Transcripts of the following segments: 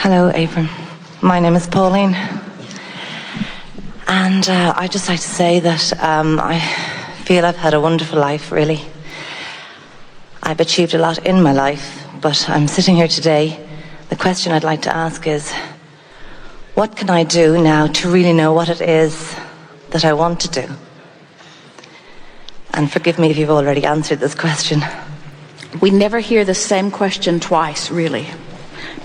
Hello, Abram. My name is Pauline. And I'd just like to say that I feel I've had a wonderful life, really. I've achieved a lot in my life, but I'm sitting here today. The question I'd like to ask is, what can I do now to really know what it is that I want to do? And forgive me if you've already answered this question. We never hear the same question twice, really,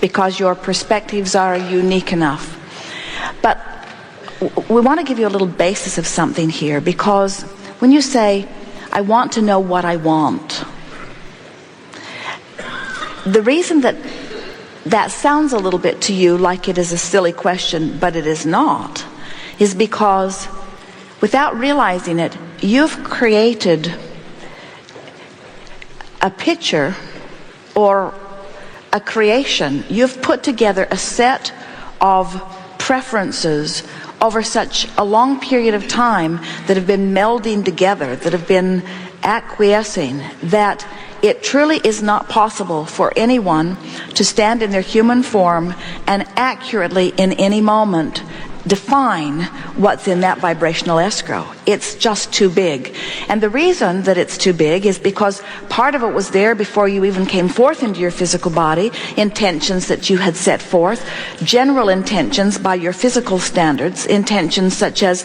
because your perspectives are unique enough. But we want to give you a little basis of something here, because when you say, I want to know what I want, the reason that sounds a little bit to you like it is a silly question, but it is not, is because without realizing it, you've created a picture or a creation. You've put together a set of preferences over such a long period of time that have been melding together, that have been acquiescing, that it truly is not possible for anyone to stand in their human form and accurately in any moment define what's in that vibrational escrow. It's just too big. And the reason that it's too big is because part of it was there before you even came forth into your physical body, intentions that you had set forth, general intentions by your physical standards, intentions such as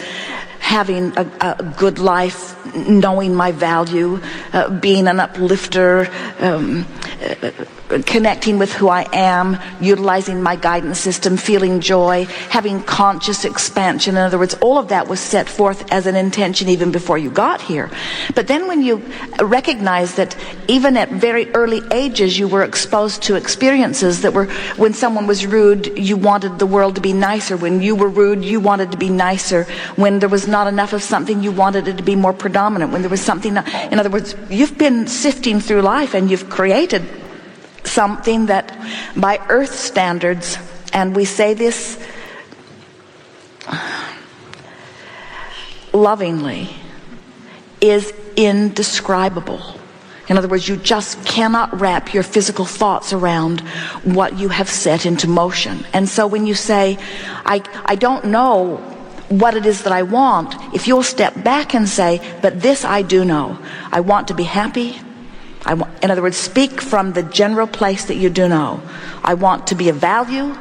having a good life, knowing my value, being an uplifter, connecting with who I am, utilizing my guidance system, feeling joy, having conscious expansion. In other words, all of that was set forth as an intention even before you got here. But then when you recognize that even at very early ages you were exposed to experiences that were, when someone was rude, you wanted the world to be nicer. When you were rude, you wanted to be nicer. When there was not enough of something, you wanted it to be more predominant. When there was something, in other words, you've been sifting through life and you've created something that by earth standards, and we say this lovingly, is indescribable. In other words, you just cannot wrap your physical thoughts around what you have set into motion. And so when you say, I don't know what it is that I want, if you'll step back and say, but this I do know. I want to be happy. In other words, speak from the general place that you do know. I want to be of value.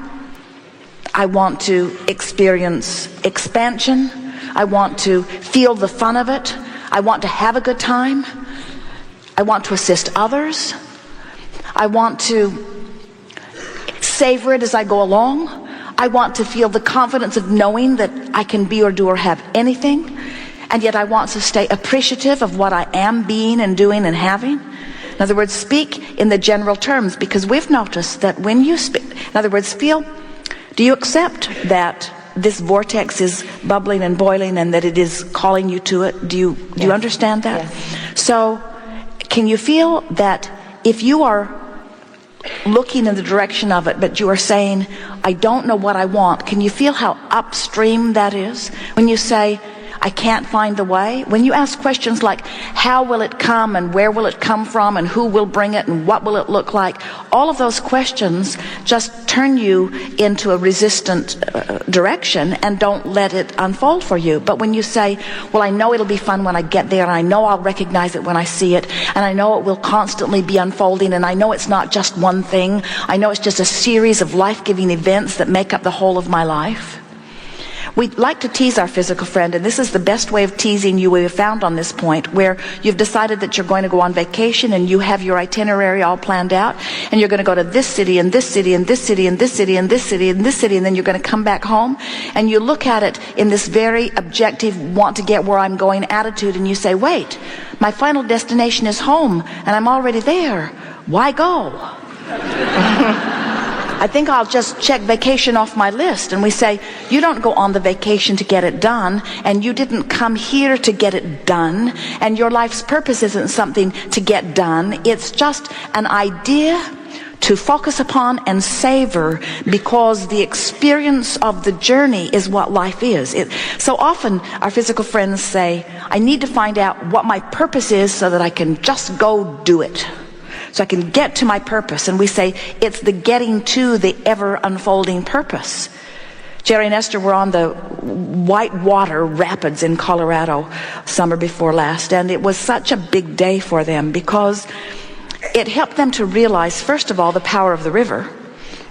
I want to experience expansion. I want to feel the fun of it. I want to have a good time. I want to assist others. I want to savor it as I go along. I want to feel the confidence of knowing that I can be or do or have anything. And yet I want to stay appreciative of what I am being and doing and having. In other words, speak in the general terms, because we've noticed that when you speak, in other words, feel, do you accept that this vortex is bubbling and boiling and that it is calling you to it? Do you understand that? Yes. So can you feel that if you are looking in the direction of it, but you are saying, I don't know what I want, can you feel how upstream that is? When you say, I can't find the way. When you ask questions like, how will it come and where will it come from and who will bring it and what will it look like? All of those questions just turn you into a resistant direction and don't let it unfold for you. But when you say, well, I know it'll be fun when I get there, and I know I'll recognize it when I see it, and I know it will constantly be unfolding, and I know it's not just one thing. I know it's just a series of life-giving events that make up the whole of my life. We like to tease our physical friend, and this is the best way of teasing you we have found on this point, where you've decided that you're going to go on vacation and you have your itinerary all planned out, and you're going to go to this city and this city and this city and this city and this city and this city, and then you're going to come back home, and you look at it in this very objective, want to get where I'm going attitude, and you say, wait, my final destination is home and I'm already there. Why go? I think I'll just check vacation off my list. And we say, you don't go on the vacation to get it done, and you didn't come here to get it done, and your life's purpose isn't something to get done. It's just an idea to focus upon and savor, because the experience of the journey is what life is. So often our physical friends say, I need to find out what my purpose is so that I can just go do it. so I can get to my purpose. And we say it's the getting to the ever unfolding purpose. Jerry and Esther were on the Whitewater Rapids in Colorado summer before last, and it was such a big day for them because it helped them to realize, first of all, the power of the river.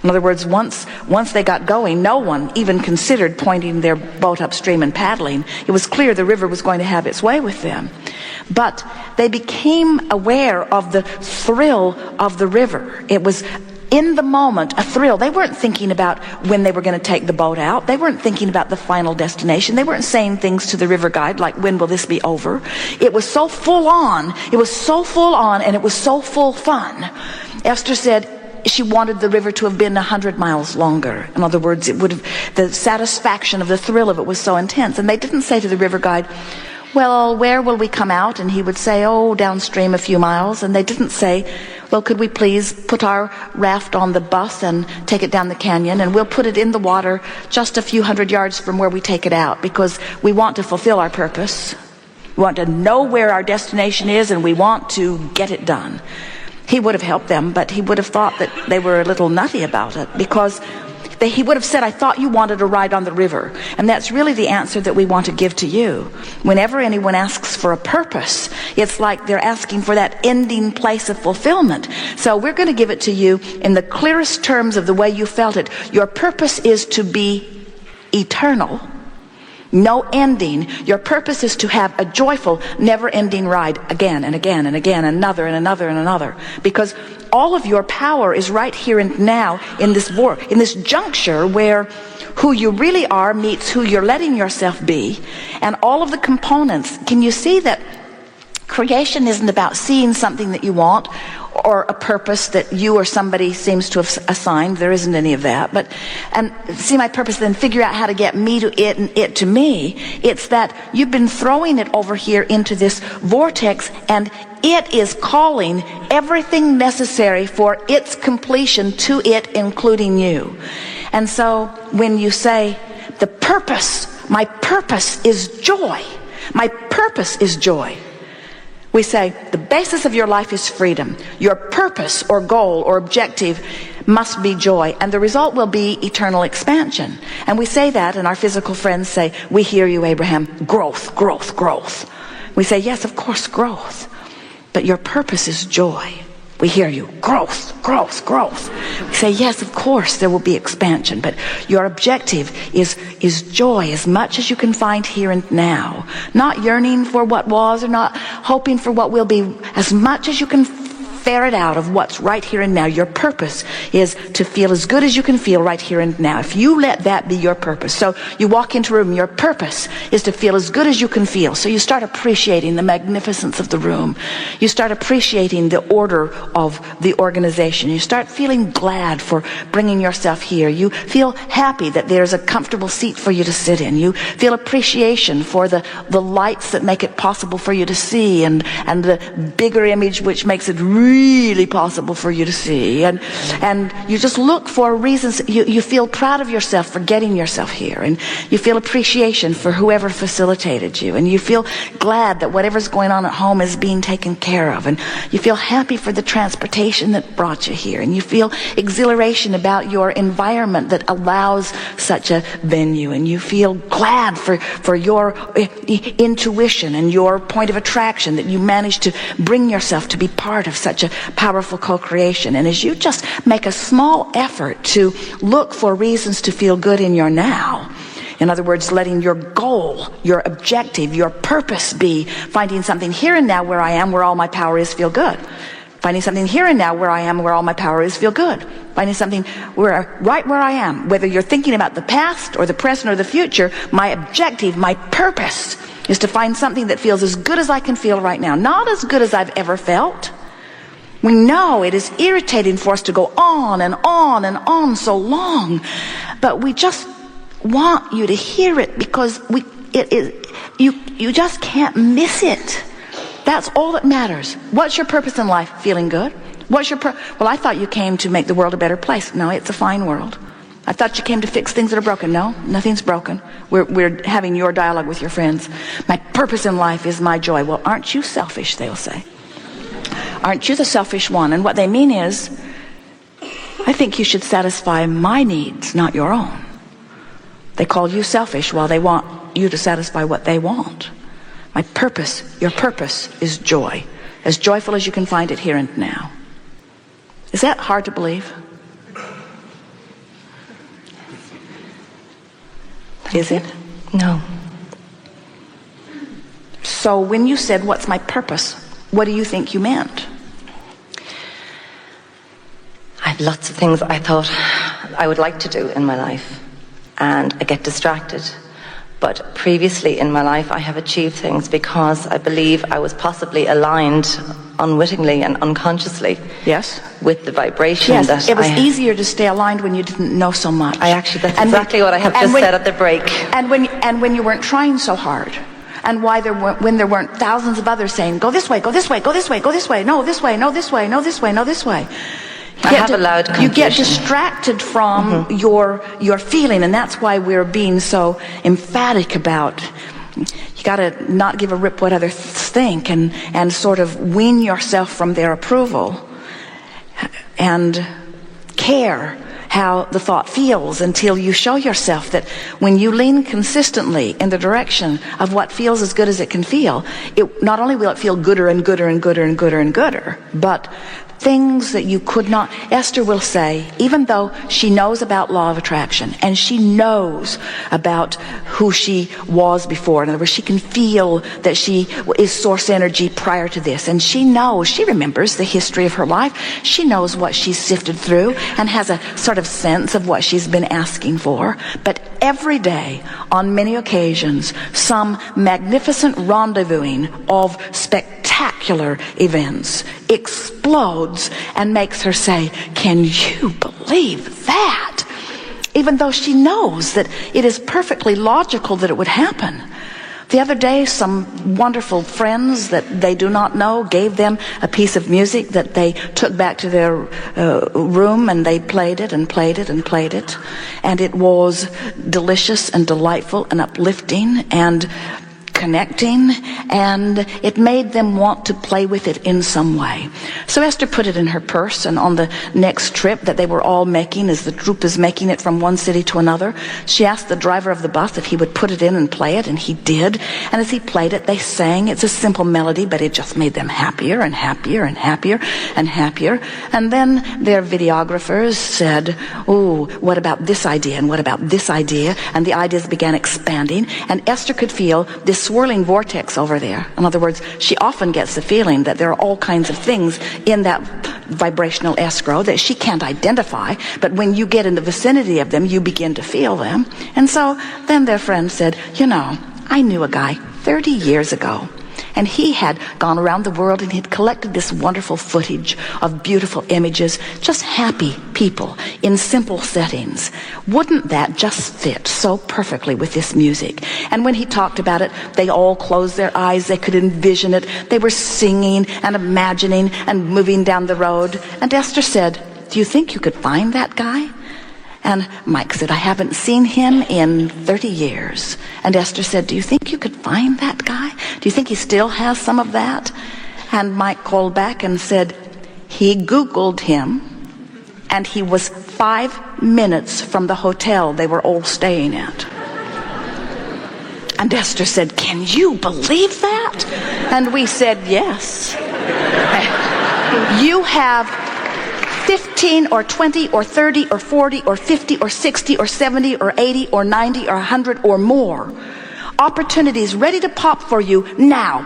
In other words, once they got going, no one even considered pointing their boat upstream and paddling. It was clear the river was going to have its way with them. But they became aware of the thrill of the river. It was in the moment a thrill. They weren't thinking about when they were going to take the boat out. They weren't thinking about the final destination. They weren't saying things to the river guide like, when will this be over? It was so full on. It was so full on, and it was so full fun. Esther said she wanted the river to have been 100 miles longer. In other words, it would have, the satisfaction of the thrill of it was so intense. And they didn't say to the river guide, well, where will we come out? And he would say, oh, downstream a few miles. And they didn't say, well, could we please put our raft on the bus and take it down the canyon, and we'll put it in the water just a few hundred yards from where we take it out, because we want to fulfill our purpose. We want to know where our destination is, and we want to get it done. He would have helped them, but he would have thought that they were a little nutty about it, because he would have said, I thought you wanted a ride on the river. And that's really the answer that we want to give to you. Whenever anyone asks for a purpose, it's like they're asking for that ending place of fulfillment. So we're going to give it to you in the clearest terms of the way you felt it. Your purpose is to be eternal. No ending. Your purpose is to have a joyful, never-ending ride again and again and again, another and another and another. Because all of your power is right here and now in this juncture where who you really are meets who you're letting yourself be, and all of the components. Can you see that creation isn't about seeing something that you want or a purpose that you or somebody seems to have assigned? There isn't any of that. But and see my purpose, then figure out how to get me to it and it to me. It's that you've been throwing it over here into this vortex, and it is calling everything necessary for its completion to it, including you. And so when you say, the purpose, my purpose is joy. My purpose is joy. We say, the basis of your life is freedom. Your purpose or goal or objective must be joy, and the result will be eternal expansion. And we say that, and our physical friends say, we hear you, Abraham, growth, growth, growth. We say, yes, of course, growth. But your purpose is joy. We hear you, growth, growth, growth. We say, yes, of course, there will be expansion, but your objective is joy, as much as you can find here and now. Not yearning for what was, or not hoping for what will be, as much as you can ferret out of what's right here and now. Your purpose is to feel as good as you can feel right here and now. If you let that be your purpose. So you walk into a room, your purpose is to feel as good as you can feel. So you start appreciating the magnificence of the room. You start appreciating the order of the organization. You start feeling glad for bringing yourself here. You feel happy that there's a comfortable seat for you to sit in. You feel appreciation for the lights that make it possible for you to see, and the bigger image which makes it really possible for you to see, and you just look for reasons. You feel proud of yourself for getting yourself here, and you feel appreciation for whoever facilitated you, and you feel glad that whatever's going on at home is being taken care of, and you feel happy for the transportation that brought you here, and you feel exhilaration about your environment that allows such a venue, and you feel glad for your intuition and your point of attraction, that you managed to bring yourself to be part of such a powerful co-creation. And as you just make a small effort to look for reasons to feel good in your now, in other words, letting your goal, your objective, your purpose be finding something here and now where I am, where all my power is, feel good. Finding something here and now where I am, where all my power is, feel good. Finding something right where I am, whether you're thinking about the past or the present or the future, my objective, my purpose is to find something that feels as good as I can feel right now. Not as good as I've ever felt. We know it is irritating for us to go on and on and on so long, but we just want you to hear it, because you just can't miss it. That's all that matters. What's your purpose in life? Feeling good? What's your well, I thought you came to make the world a better place. No, it's a fine world. I thought you came to fix things that are broken. No, nothing's broken. We're having your dialogue with your friends. My purpose in life is my joy. Well, aren't you selfish, they'll say. aren't you the selfish one? And what they mean is, I think you should satisfy my needs, not your own. They call you selfish while they want you to satisfy what they want. My purpose, your purpose, is joy. As joyful as you can find it here and now. Is that hard to believe? Is it? No. So when you said, what's my purpose? What do you think you meant? I have lots of things I thought I would like to do in my life, and I get distracted. But previously in my life, I have achieved things because I believe I was possibly aligned unwittingly and unconsciously. Yes. With the vibration. Yes, that it was easier to stay aligned when you didn't know so much. That's exactly what I have just said at the break. And when you weren't trying so hard. And when there weren't thousands of others saying, go this way, go this way, go this way, go this way, no, this way, no, this way, no, this way, no, this way. You get distracted from your feeling, and that's why we're being so emphatic about, you got to not give a rip what others think, and sort of wean yourself from their approval and care how the thought feels until you show yourself that when you lean consistently in the direction of what feels as good as it can feel, it not only will it feel gooder and gooder and gooder and gooder and gooder, but things that you could not. Esther will say, even though she knows about law of attraction and she knows about who she was before, in other words, she can feel that she is source energy prior to this, and she remembers the history of her life. She knows what she's sifted through and has a sort of sense of what she's been asking for. But every day, on many occasions, some magnificent rendezvousing of spectacular events explodes and makes her say, can you believe that? Even though she knows that it is perfectly logical that it would happen. The other day, some wonderful friends that they do not know gave them a piece of music that they took back to their room, and they played it and played it and played it. And it was delicious and delightful and uplifting and connecting, and it made them want to play with it in some way. So Esther put it in her purse, and on the next trip that they were all making, as the group is making it from one city to another, she asked the driver of the bus if he would put it in and play it, and he did. And as he played it, they sang. It's a simple melody, but it just made them happier and happier and happier and happier. And then their videographers said, oh, what about this idea, and what about this idea? And the ideas began expanding, and Esther could feel this swirling vortex over there. In other words, she often gets the feeling that there are all kinds of things in that vibrational escrow that she can't identify, but when you get in the vicinity of them, you begin to feel them. And so then their friend said, you know, I knew a guy 30 years ago, and he had gone around the world and he'd collected this wonderful footage of beautiful images, just happy people in simple settings. Wouldn't that just fit so perfectly with this music? And when he talked about it, they all closed their eyes. They could envision it. They were singing and imagining and moving down the road. And Esther said, do you think you could find that guy? And Mike said, I haven't seen him in 30 years. And Esther said, do you think you could find that guy? Do you think he still has some of that? And Mike called back and said, he Googled him, and he was 5 minutes from the hotel they were all staying at. And Esther said, can you believe that? And we said, yes. You have 15 or 20 or 30 or 40 or 50 or 60 or 70 or 80 or 90 or 100 or more opportunities ready to pop for you now.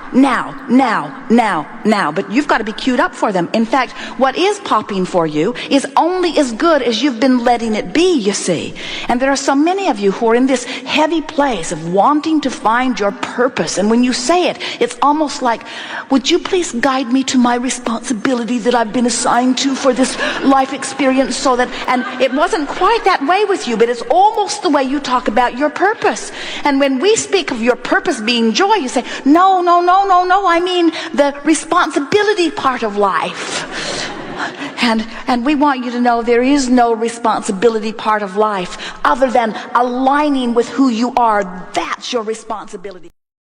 But you've got to be queued up for them. In fact, what is popping for you is only as good as you've been letting it be, you see. And there are so many of you who are in this heavy place of wanting to find your purpose. And when you say it, it's almost like, would you please guide me to my responsibility that I've been assigned to for this life experience, so that, and it wasn't quite that way with you, but it's almost the way you talk about your purpose. And when we speak of your purpose being joy, you say, no, I mean the responsibility part of life. And we want you to know there is no responsibility part of life other than aligning with who you are. That's your responsibility.